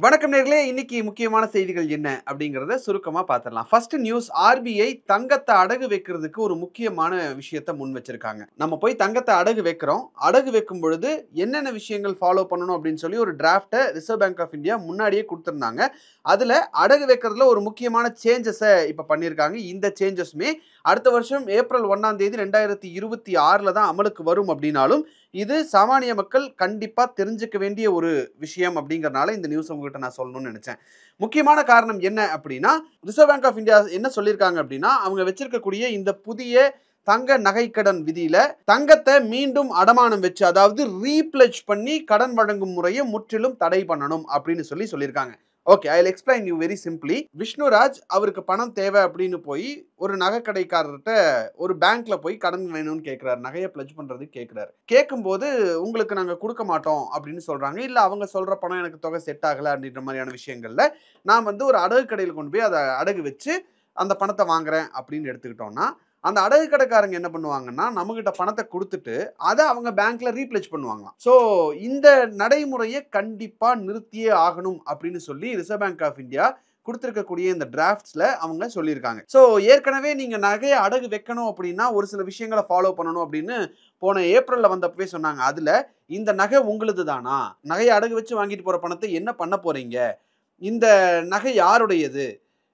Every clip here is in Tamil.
வணக்கம் நேர்களே, இன்னைக்கு முக்கியமான செய்திகள் என்ன அப்படிங்கறத சுருக்கமா பாத்திரலாம். ஃபர்ஸ்ட் நியூஸ், ஆர்பிஐ தங்கத்தை அடகு வைக்கிறதுக்கு ஒரு முக்கியமான விஷயத்தை முன் வச்சிருக்காங்க. நம்ம போய் தங்கத்தை அடகு வைக்கிறோம். அடகு வைக்கும் பொழுது என்னென்ன விஷயங்கள் ஃபாலோ பண்ணணும் அப்படின்னு சொல்லி ஒரு டிராஃப்ட்டை ரிசர்வ் பேங்க் ஆஃப் இந்தியா முன்னாடியே கொடுத்திருந்தாங்க. அதுல அடகு வைக்கிறதுல ஒரு முக்கியமான சேஞ்சஸை இப்ப பண்ணியிருக்காங்க. இந்த சேஞ்சஸுமே அடுத்த வருஷம் ஏப்ரல் 1ஆம் தேதி 2026ல தான் அமலுக்கு வரும் அப்படின்னாலும் இது சாமானிய மக்கள் கண்டிப்பா தெரிஞ்சுக்க வேண்டிய ஒரு விஷயம் அப்படிங்கறனால இந்த நியூஸ் உங்ககிட்ட நான் சொல்லணும்னு நினைச்சேன். முக்கியமான காரணம் என்ன அப்படின்னா, ரிசர்வ் பேங்க் ஆஃப் இந்தியா என்ன சொல்லியிருக்காங்க அப்படின்னா, அவங்க வச்சிருக்கக்கூடிய இந்த புதிய தங்க நகைக்கடன் விதியில தங்கத்தை மீண்டும் அடமானம் வச்சு, அதாவது ரீப்ளெஜ் பண்ணி கடன் வழங்கும் முறையை முற்றிலும் தடை பண்ணணும் அப்படின்னு சொல்லியிருக்காங்க. Okay, I will explain you very simply. Vishnuraj அவருக்கு பணம் தேவை அப்படின்னு போய் ஒரு நகைக்கடைக்காரர்கிட்ட ஒரு பேங்க்ல போய் கடன் வேணும்னு கேட்கிறாரு, நகையை பிளட்ஜ் பண்றதுக்கு கேட்கிறாரு. கேட்கும்போது உங்களுக்கு நாங்க கொடுக்க மாட்டோம் அப்படின்னு சொல்றாங்க. இல்ல அவங்க சொல்ற பணம் எனக்கு தொகை செட் ஆகல அப்படின்ற மாதிரியான விஷயங்கள்ல நான் ஒரு அடகு கடையில் கொண்டு போய் அதை அடகு வச்சு அந்த பணத்தை வாங்குறேன் அப்படின்னு எடுத்துக்கிட்டோம்னா, அந்த அடகு கடைக்காரங்க என்ன பண்ணுவாங்கன்னா, நம்மகிட்ட பணத்தை கொடுத்துட்டு அதை அவங்க பேங்க்ல ரீப்ளேஸ் பண்ணுவாங்க. சோ இந்த நடைமுறையை கண்டிப்பா நிறுத்தியே ஆகணும் அப்படின்னு சொல்லி ரிசர்வ் பேங்க் ஆஃப் இந்தியா கொடுத்திருக்கக்கூடிய இந்த டிராஃப்ட்ஸ்ல அவங்க சொல்லியிருக்காங்க. சோ ஏற்கனவே நீங்க நகையை அடகு வைக்கணும் அப்படின்னா ஒரு சில விஷயங்களை ஃபாலோ பண்ணணும் அப்படின்னு போன ஏப்ரல்ல வந்தப்பவே சொன்னாங்க. அதுல இந்த நகை உங்களுது தானா, நகையை அடகு வச்சு வாங்கிட்டு போற பணத்தை என்ன பண்ண போறீங்க, இந்த நகை யாருடையது,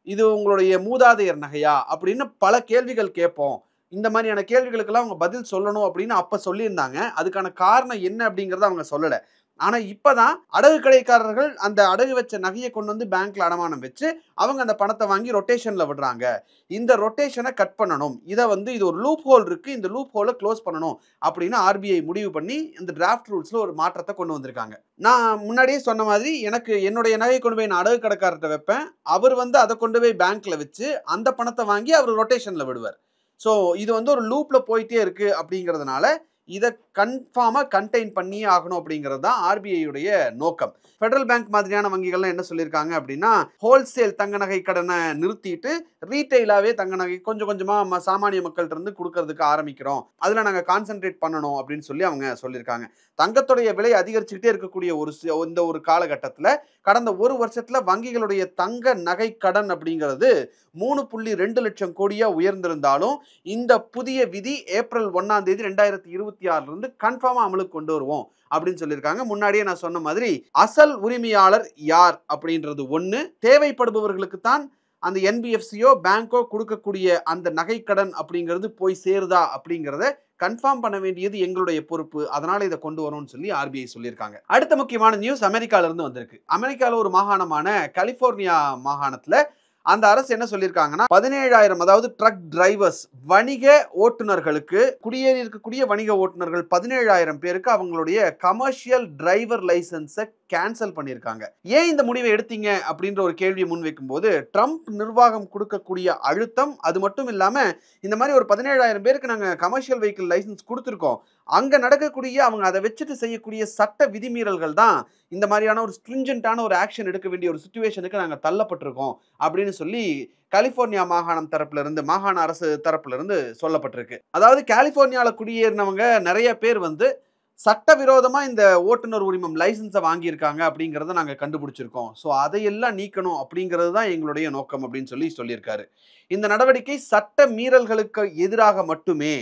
இது உங்களுடைய மூதாதையர் நகையா அப்படின்னு பல கேள்விகள் கேட்போம். இந்த மாதிரியான கேள்விகளுக்கெல்லாம் அவங்க பதில் சொல்லணும் அப்படின்னு அப்ப சொல்லியிருந்தாங்க. அதுக்கான காரணம் என்ன அப்படிங்கறத அவங்க சொல்லல. ஆனா இப்பதான் அடகு கடைக்காரர்கள் அந்த அடகு வச்ச நகையை கொண்டு வந்து பேங்க்ல அடமானம் வச்சு அவங்க அந்த பணத்தை வாங்கி ரொட்டேஷன்ல விடுறாங்க. இந்த ரொட்டேஷனை கட் பண்ணணும். இது ஒரு லூப் ஹோல் இருக்கு, இந்த லூப் ஹோலை க்ளோஸ் பண்ணணும் அப்படின்னு ஆர்பிஐ முடிவு பண்ணி இந்த டிராஃப்ட் ரூல்ஸ்ல ஒரு மாற்றத்தை கொண்டு வந்திருக்காங்க. நான் முன்னாடியே சொன்ன மாதிரி எனக்கு என்னுடைய நகையை கொண்டு போய் நான் அடகு கடைக்காரர்கிட்ட வைப்பேன். அவர் அதை கொண்டு போய் பேங்க்ல வச்சு அந்த பணத்தை வாங்கி அவர் ரொட்டேஷன்ல விடுவார். ஸோ இது ஒரு லூப்ல போயிட்டே இருக்கு அப்படிங்கிறதுனால இதை கன்ஃபார்மா கண்டெயின் பண்ணியே ஆகணும் அப்படிங்கிறது தான் ஆர்பிஐ உடைய நோக்கம். ஃபெடரல் பேங்க் மாதிரியான வங்கிகள்லாம் என்ன சொல்லியிருக்காங்க அப்படின்னா, ஹோல்சேல் தங்க நகை கடனை நிறுத்திட்டு ரீட்டைலாவே தங்க நகை கொஞ்சம் கொஞ்சமா சாமானிய மக்கள்கிட்ட இருந்து கொடுக்கறதுக்கு ஆரம்பிக்கிறோம், அதுல நாங்க கான்சென்ட்ரேட் பண்ணணும் அப்படின்னு சொல்லி அவங்க சொல்லியிருக்காங்க. தங்கத்துடைய விலை அதிகரிச்சுக்கிட்டே இருக்கக்கூடிய இந்த ஒரு காலகட்டத்தில் கடந்த ஒரு வருஷத்துல வங்கிகளுடைய தங்க நகை கடன் அப்படிங்கிறது 3.2 லட்சம் கோடியா உயர்ந்திருந்தாலும் இந்த புதிய விதி ஏப்ரல் 1ஆம் தேதி 2026ல இருந்து கன்ஃபார்மா அமலுக்கு கொண்டு வருவோம் அப்படின்னு சொல்லியிருக்காங்க. முன்னாடியே நான் சொன்ன மாதிரி அசல் உரிமையாளர் யார் அப்படின்றது ஒண்ணு, தேவைப்படுபவர்களுக்கு தான் அந்த என்பிஎஃப்சியோ பேங்கோ கொடுக்கக்கூடிய அந்த நகைக்கடன் அப்படிங்கிறது போய் சேருதா அப்படிங்கிறத கன்ஃபார்ம் பண்ண வேண்டியது எங்களுடைய பொறுப்பு, அதனால இதை கொண்டு வரும்னு சொல்லி ஆர்பிஐ சொல்லியிருக்காங்க. அடுத்த முக்கியமான நியூஸ் அமெரிக்கால இருந்து வந்திருக்கு. அமெரிக்கால ஒரு மாகாணமான கலிபோர்னியா மாகாணத்துல அந்த அரசு என்ன சொல்லியிருக்காங்கன்னா, 17,000 அதாவது ட்ரக் டிரைவர்ஸ் வணிக ஓட்டுநர்களுக்கு, குடியேறி இருக்கக்கூடிய வணிக ஓட்டுநர்கள் 17,000 பேருக்கு அவங்களுடைய கமர்ஷியல் டிரைவர் லைசன்ஸை கேன்சல் பண்ணியிருக்காங்க. ஏன் இந்த முடிவை எடுத்தீங்க அப்படின்ற ஒரு கேள்வியை முன்வைக்கும் போது, ட்ரம்ப் நிர்வாகம் கொடுக்கக்கூடிய அழுத்தம், அது மட்டும் இல்லாம இந்த மாதிரி ஒரு 17,000 பேருக்கு நாங்க கமர்ஷியல் வெஹிக்கிள் லைசன்ஸ் கொடுத்துருக்கோம், அங்க நடக்கக்கூடிய அவங்க அதை வச்சுட்டு செய்யக்கூடிய சட்ட விதிமீறல்கள் தான் இந்த மாதிரியான ஒரு ஸ்ட்ரிஞ்சன்டான ஒரு ஆக்ஷன் எடுக்க வேண்டிய ஒரு சிச்சுவேஷனுக்கு நாங்க தள்ளப்பட்டிருக்கோம் அப்படின்னு சொல்லி கலிபோர்னியா மாகாண அரசு தரப்புல இருந்து சொல்லப்பட்டிருக்கு. அதாவது கலிபோர்னியால குடியேறினவங்க நிறைய பேர் சட்டவிரோதமா இந்த ஓட்டுநர் உரிமம் லைசன்ஸை வாங்கியிருக்காங்க அப்படிங்கிறத நாங்க கண்டுபிடிச்சிருக்கோம். ஸோ அதையெல்லாம் நீக்கணும் அப்படிங்கிறது தான் எங்களுடைய நோக்கம் அப்படின்னு சொல்லியிருக்காரு. இந்த நடவடிக்கை சட்ட மீறல்களுக்கு எதிராக மட்டுமே,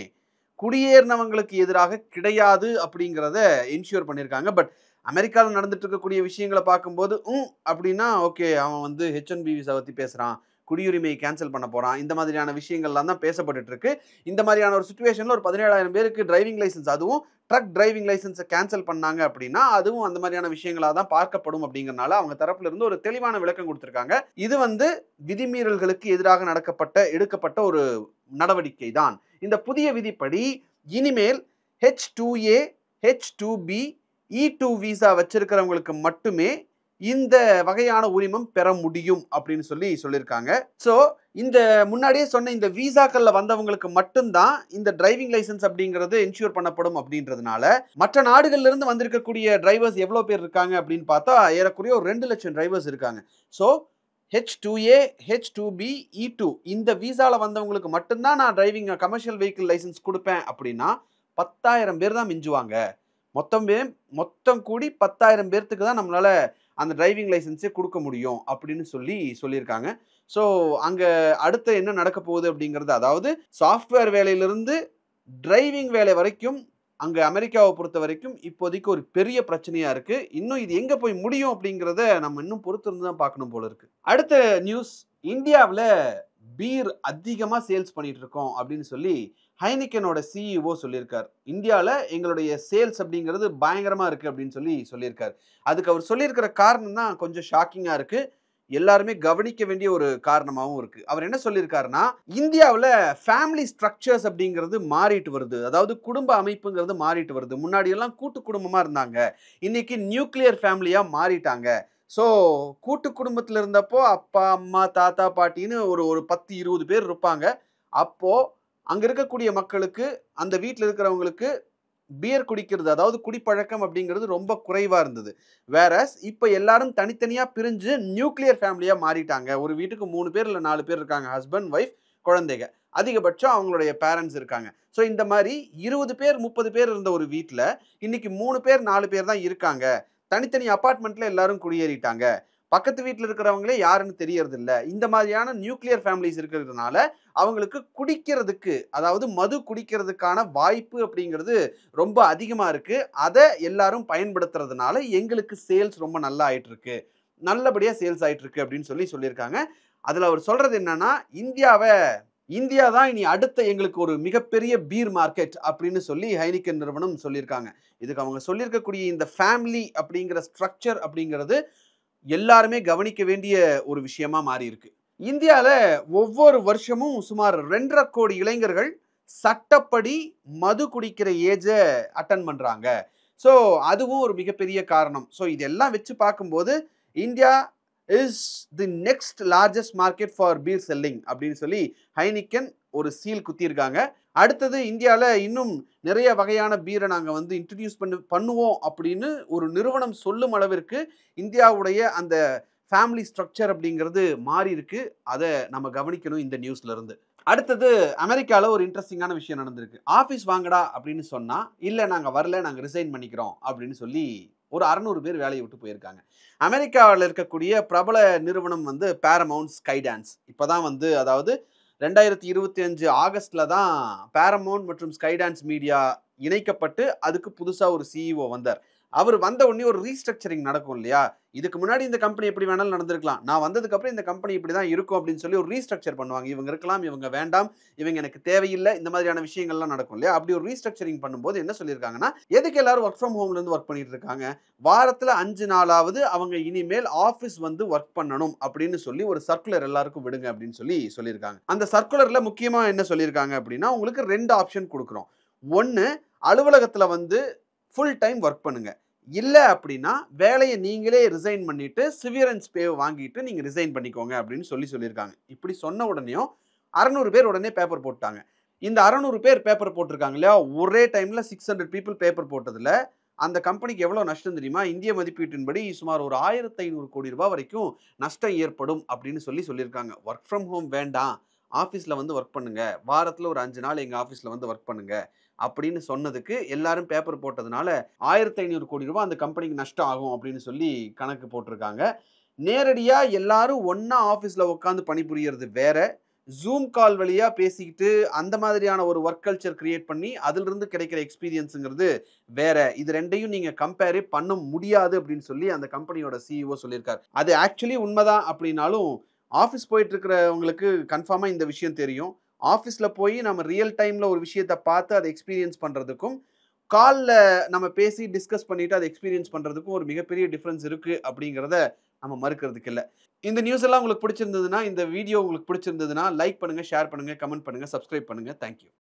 குடியேறினவங்களுக்கு எதிராக கிடையாது அப்படிங்கிறத என்ஷூர் பண்ணியிருக்காங்க. பட் அமெரிக்காவில் நடந்துட்டு இருக்கக்கூடிய விஷயங்களை பார்க்கும்போது அப்படின்னா ஓகே, அவன் H1B விசா பத்தி பேசுறான், குடியுரிமையை கேன்சல் பண்ண போறான், இந்த மாதிரியான விஷயங்கள்லாம் தான் பேசப்பட்டு இருக்கு. இந்த மாதிரியான ஒரு சிச்சுவேஷன்ல ஒரு 17,000 பேருக்கு டிரைவிங் லைசன்ஸ், அதுவும் ட்ரக் டிரைவிங் லைசன்ஸை கேன்சல் பண்ணாங்க அப்படின்னா அதுவும் அந்த மாதிரியான விஷயங்களா தான் பார்க்கப்படும் அப்படிங்கறனால அவங்க தரப்புல இருந்து ஒரு தெளிவான விளக்கம் கொடுத்திருக்காங்க. இது விதிமீறல்களுக்கு எதிராக எடுக்கப்பட்ட ஒரு நடவடிக்கை தான். இந்த புதிய விதிப்படி இனிமேல் H2A, H2B, E2 விசா வச்சிருக்கிறவங்களுக்கு மட்டுமே இந்த வகையான உரிமம் பெற முடியும் அப்படின்னு சொல்லியிருக்காங்க. சோ இந்த முன்னாடியே சொன்ன இந்த விசாக்கள்ல வந்தவங்களுக்கு மட்டும்தான் இந்த டிரைவிங் லைசன்ஸ் அப்படிங்கிறது என்ஷூர் பண்ணப்படும் அப்படின்றதுனால மற்ற நாடுகள்ல இருந்து வந்திருக்கக்கூடிய டிரைவர்ஸ் எவ்வளவு பேர் இருக்காங்க அப்படின்னு பார்த்தா ஏறக்குறைய ஒரு 2 லட்சம் டிரைவர்ஸ் இருக்காங்க. சோ H2A, H2B, E2 இந்த விசால வந்தவங்களுக்கு மட்டும்தான் நான் டிரைவிங் கமர்ஷியல் வெஹிக்கிள் லைசன்ஸ் கொடுப்பேன் அப்படின்னா 10,000 பேர் தான் மிஞ்சுவாங்க. மொத்தம் கூடி 10,000 பேர்த்துக்கு தான் நம்மளால அந்த டிரைவிங் லைசென்ஸே குடுக்க முடியும் அப்படின்னு சொல்லியிருக்காங்க. ஸோ அங்க அடுத்து என்ன நடக்க போகுது அப்படிங்கிறது, அதாவது சாஃப்ட்வேர் வேலையிலிருந்து டிரைவிங் வேலை வரைக்கும் அங்க அமெரிக்காவை பொறுத்தவரைக்கும் இப்போதைக்கு ஒரு பெரிய பிரச்சனையா இருக்கு. இன்னும் இது எங்க போய் முடியும் அப்படிங்கிறத நம்ம இன்னும் பொறுத்திருந்து தான் பார்க்கணும் போல இருக்கு. அடுத்த நியூஸ், இந்தியாவுல பீர் அதிகமா சேல்ஸ் பண்ணிட்டு இருக்கோம் அப்படின்னு சொல்லி ஹைனிகனோட சிஇஓ சொல்லியிருக்கார். இந்தியாவில் எங்களுடைய சேல்ஸ் அப்படிங்கிறது பயங்கரமா இருக்கு அப்படின்னு சொல்லியிருக்காரு. அதுக்கு அவர் சொல்லியிருக்கிற காரணம் தான் கொஞ்சம் ஷாக்கிங்கா இருக்கு. எல்லாருமே கவனிக்க வேண்டிய ஒரு காரணமாகவும் இருக்கு. அவர் என்ன சொல்லியிருக்காருன்னா, இந்தியாவில் ஃபேமிலி ஸ்ட்ரக்சர்ஸ் அப்படிங்கிறது மாறிட்டு வருது. அதாவது குடும்ப அமைப்புங்கிறது மாறிட்டு வருது. முன்னாடி எல்லாம் கூட்டு குடும்பமா இருந்தாங்க. இன்னைக்கு நியூக்ளியர் ஃபேமிலியா மாறிட்டாங்க. ஸோ கூட்டு குடும்பத்தில் இருந்தப்போ அப்பா, அம்மா, தாத்தா, பாட்டின்னு ஒரு 10, 20 பேர் இருப்பாங்க. அப்போ அங்க இருக்கக்கூடிய மக்களுக்கு, அந்த வீட்டில் இருக்கிறவங்களுக்கு பியர் குடிக்கிறது, அதாவது குடிப்பழக்கம் அப்படிங்கிறது ரொம்ப குறைவா இருந்தது. வேறஸ் இப்ப எல்லாரும் தனித்தனியா பிரிஞ்சு நியூக்ளியர் ஃபேமிலியா மாறிட்டாங்க. ஒரு வீட்டுக்கு 3 பேர் இல்ல 4 பேர் இருக்காங்க. ஹஸ்பண்ட், ஒய்ஃப், குழந்தைங்க. அதிகபட்சம் அவங்களுடைய பேரண்ட்ஸ் இருக்காங்க. ஸோ இந்த மாதிரி 20 பேர் 30 பேர் இருந்த ஒரு வீட்டில் இன்னைக்கு 3 பேர் 4 பேர் தான் இருக்காங்க. தனித்தனி அபார்ட்மெண்ட்ல எல்லாரும் குடியேறிட்டாங்க. பக்கத்து வீட்டில் இருக்கிறவங்களே யாருன்னு தெரியறது இல்ல. இந்த மாதிரியான நியூக்ளியர் ஃபேமிலிஸ் இருக்கிறதுனால அவங்களுக்கு குடிக்கிறதுக்கு, அதாவது மது குடிக்கிறதுக்கான வாய்ப்பு அப்படிங்கிறது ரொம்ப அதிகமா இருக்கு. அதை எல்லாரும் பயன்படுத்துறதுனால எங்களுக்கு சேல்ஸ் ரொம்ப நல்லா ஆயிட்டு இருக்கு, நல்லபடியா சேல்ஸ் ஆயிட்டு இருக்கு அப்படின்னு சொல்லியிருக்காங்க. அதுல அவர் சொல்றது என்னன்னா, இந்தியா தான் இனி அடுத்த எங்களுக்கு ஒரு மிகப்பெரிய பீர் மார்க்கெட் அப்படின்னு சொல்லி ஹைனிகன் நிறுவனம் சொல்லியிருக்காங்க. இதுக்கு அவங்க சொல்லியிருக்கக்கூடிய இந்த ஃபேமிலி அப்படிங்கிற ஸ்ட்ரக்சர் அப்படிங்கிறது எல்லாருமே கவனிக்க வேண்டிய ஒரு விஷயமா மாறி இருக்கு. இந்தியாவில் ஒவ்வொரு வருஷமும் சுமார் 2.5 கோடி இளைஞர்கள் சட்டப்படி மது குடிக்கிற ஏஜை அட்டன் பண்றாங்க. ஸோ அதுவும் ஒரு மிகப்பெரிய காரணம். ஸோ இதெல்லாம் வச்சு பார்க்கும்போது India is the next largest market for beer selling அப்படின்னு சொல்லி ஹைனிகன் ஒரு சீல் குத்திருக்காங்க. அடுத்தது இந்தியாவில் இன்னும் நிறைய வகையான பீரை நாங்கள் இன்ட்ரடியூஸ் பண்ணுவோம் அப்படின்னு ஒரு நிறுவனம் சொல்லும் அளவிற்கு இந்தியாவுடைய அந்த ஃபேமிலி ஸ்ட்ரக்சர் அப்படிங்கிறது மாறி இருக்கு. அதை நம்ம கவனிக்கணும் இந்த நியூஸ்ல இருந்து. அடுத்தது அமெரிக்காவில் ஒரு இன்ட்ரெஸ்டிங்கான விஷயம் நடந்திருக்கு. ஆஃபீஸ் வாங்கடா அப்படின்னு சொன்னா, இல்லை நாங்கள் வரல, நாங்கள் ரிசைன் பண்ணிக்கிறோம் அப்படின்னு சொல்லி ஒரு 600 பேர் வேலையை விட்டு போயிருக்காங்க. அமெரிக்காவில் இருக்கக்கூடிய பிரபல நிறுவனம் பேரமவுண்ட் ஸ்கைடான்ஸ். இப்போதான் அதாவது 2025 ஆகஸ்ட்ல தான் பேரமவுண்ட் மற்றும் ஸ்கைடான்ஸ் மீடியா இணைக்கப்பட்டு அதுக்கு புதுசா ஒரு சிஇஓ வந்தார். அவர் வந்த உடனே ஒரு ரீஸ்ட்ரக்சரிங் நடக்கும் இல்லையா? இதுக்கு முன்னாடி இந்த கம்பெனி எப்படி வேணாலும் நடந்திருக்கலாம், நான் வந்ததுக்கு அப்புறம் இந்த கம்பெனி இப்படி தான் இருக்கும் அப்படின்னு சொல்லி ஒரு ரீஸ்ட்ரக்சர் பண்ணுவாங்க. இவங்க இருக்கலாம், இவங்க வேண்டாம், இவங்க எனக்கு தேவையில்லை, இந்த மாதிரியான விஷயங்கள்லாம் நடக்கும் இல்லையா? அப்படி ஒரு ரீஸ்ட்ரக்சரிங் பண்ணும்போது என்ன சொல்லியிருக்காங்கன்னா, எதுக்கு எல்லாரும் ஒர்க் ஃப்ரம் ஹோம்ல இருந்து ஒர்க் பண்ணிட்டு இருக்காங்க, வாரத்துல 5 நாளாவது அவங்க இனிமேல் ஆஃபீஸ் ஒர்க் பண்ணணும் அப்படின்னு சொல்லி ஒரு சர்க்குலர் எல்லாருக்கும் விடுங்க அப்படின்னு சொல்லியிருக்காங்க. அந்த சர்க்குலர்ல முக்கியமா என்ன சொல்லியிருக்காங்க அப்படின்னா, உங்களுக்கு 2 ஆப்ஷன் கொடுக்குறோம். ஒன்னு, அலுவலகத்துல ஃபுல் டைம் ஒர்க் பண்ணுங்க. இல்ல அப்படின்னா வேலையை நீங்களே ரிசைன் பண்ணிட்டு சிவியரன்ஸ் பே வாங்கிட்டு நீங்க ரிசைன் பண்ணிக்கோங்க அப்படின்னு சொல்லியிருக்காங்க. இப்படி சொன்ன உடனேயும் 600 பேர் உடனே பேப்பர் போட்டாங்க. இந்த 600 பேர் பேப்பர் போட்டிருக்காங்க இல்லையா? ஒரே டைம்ல 600 பீப்புள் பேப்பர் போட்டதுல அந்த கம்பெனிக்கு எவ்வளவு நஷ்டம் தெரியுமா? இந்திய மதிப்பீட்டின்படி சுமார் ஒரு 1500 கோடி ரூபாய் வரைக்கும் நஷ்டம் ஏற்படும் அப்படின்னு சொல்லியிருக்காங்க. ஒர்க் ஃப்ரம் ஹோம் வேண்டாம், ஆஃபீஸில் ஒர்க் பண்ணுங்க, வாரத்தில் ஒரு 5 நாள் எங்கள் ஆஃபீஸில் ஒர்க் பண்ணுங்க அப்படின்னு சொன்னதுக்கு எல்லாரும் பேப்பர் போட்டதுனால 1500 கோடி ரூபாய் அந்த கம்பெனிக்கு நஷ்டம் ஆகும் அப்படின்னு சொல்லி கணக்கு போட்டிருக்காங்க. நேரடியாக எல்லாரும் ஒன்றா ஆஃபீஸில் உட்காந்து பணிபுரியறது வேற, ஜூம் கால் வழியாக பேசிக்கிட்டு அந்த மாதிரியான ஒரு ஒர்க் கல்ச்சர் கிரியேட் பண்ணி அதிலிருந்து கிடைக்கிற எக்ஸ்பீரியன்ஸுங்கிறது வேற. இது ரெண்டையும் நீங்கள் கம்பேரே பண்ண முடியாது அப்படின்னு சொல்லி அந்த கம்பெனியோட சிஇஓ சொல்லியிருக்காரு. அது ஆக்சுவலி உண்மைதான் அப்படின்னாலும் ஆஃபீஸ் போயிட்டு இருக்கிறவங்களுக்கு கன்ஃபார்மாக இந்த விஷயம் தெரியும். ஆஃபீஸில் போய் நம்ம ரியல் டைமில் ஒரு விஷயத்தை பார்த்து அதை எக்ஸ்பீரியன்ஸ் பண்ணுறதுக்கும் காலில் நம்ம பேசி டிஸ்கஸ் பண்ணிவிட்டு அதை எக்ஸ்பீரியன்ஸ் பண்ணுறதுக்கும் ஒரு மிகப்பெரிய டிஃப்ரென்ஸ் இருக்குது அப்படிங்கிறத நம்ம மறுக்கிறதுக்கு இல்லை. இந்த நியூஸ் எல்லாம் உங்களுக்கு பிடிச்சிருந்ததுன்னா, இந்த வீடியோ உங்களுக்கு பிடிச்சிருந்ததுன்னா லைக் பண்ணுங்கள், ஷேர் பண்ணுங்கள், கமெண்ட் பண்ணுங்கள், சப்ஸ்கிரைப் பண்ணுங்கள். தேங்க்யூ.